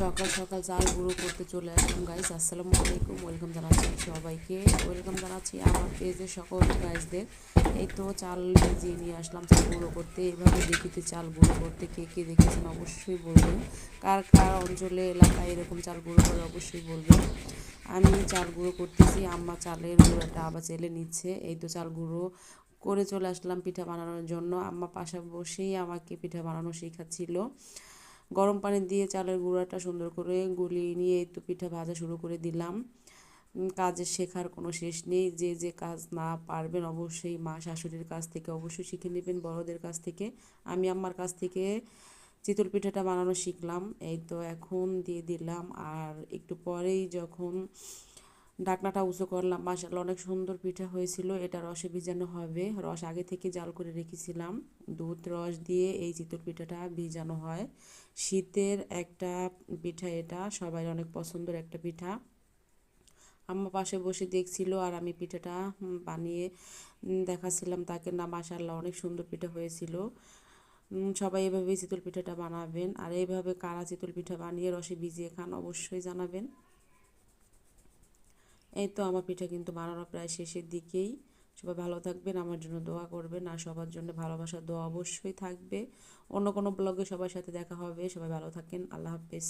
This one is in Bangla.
সকাল সকাল চাল গুঁড়ো করতে চলে আসলাম গাইস। আসসালামু আলাইকুম, ওয়েলকাম জানাচ্ছি সবাইকে। ওয়েলকাম জানাচ্ছি আমার পেজে সকল গাইসদের। এই তো চাল ভিজিয়ে নিয়ে আসলাম চাল গুঁড়ো করতে। এভাবে দেখিতে চাল গুঁড়ো করতে কে কে দেখেছেন অবশ্যই বলবেন। কার কার অঞ্চলে এলাকায় এরকম চাল গুঁড়ো করে অবশ্যই বলবেন। আমি চাল গুঁড়ো করতেছি, আম্মা চালের গুঁড়োটা আবার চেলে নিচ্ছে। এই তো চাল গুঁড়ো করে চলে আসলাম পিঠা বানানোর জন্য। আম্মা পাশে বসেই আমাকে পিঠা বানানো শেখাচ্ছিল। গরম পানি দিয়ে চালের গুঁড়াটা সুন্দর করে গুলিয়ে নিয়ে এই তো পিঠা ভাজা শুরু করে দিলাম। কাজের শেখার কোনো শেষ নেই। যে যে কাজ না পারবেন অবশ্যই মা শাশুড়ির কাছ থেকে অবশ্যই শিখে নেবেন, বড়দের কাছ থেকে। আমি আম্মার কাছ থেকে চিতল পিঠাটা বানানো শিখলাম। এই তো এখন দিয়ে দিলাম, আর একটু পরেই যখন ঢাকনাটা উঁচু করলাম, মাশাআল্লাহ অনেক সুন্দর পিঠা হয়েছিল। এটা রসে ভিজানো হবে, রস আগে থেকে জাল করে রেখেছিলাম। দুধ রস দিয়ে এই চিতল পিঠাটা ভিজানো হয়। শীতের একটা পিঠা, এটা সবাই অনেক পছন্দের একটা পিঠা। আম্মা পাশে বসে দেখছিল আর আমি পিঠাটা বানিয়ে দেখাচ্ছিলাম তাকে। না, মাশাআল্লাহ অনেক সুন্দর পিঠা হয়েছিল। সবাই এভাবেই চিতল পিঠাটা বানাবেন, আর এইভাবে কারা চিতল পিঠা বানিয়ে রসে ভিজিয়ে খান অবশ্যই জানাবেন। এই তো আমার পিঠা কিন্তু বানানো প্রায় শেষের দিকেই। সবাই ভালো থাকবেন, আমার জন্য দোয়া করবেন, আর সবার জন্য ভালোবাসার দোয়া অবশ্যই থাকবে। অন্য কোনো ব্লগে সবার সাথে দেখা হবে। সবাই ভালো থাকেন, আল্লাহ হাফেজ।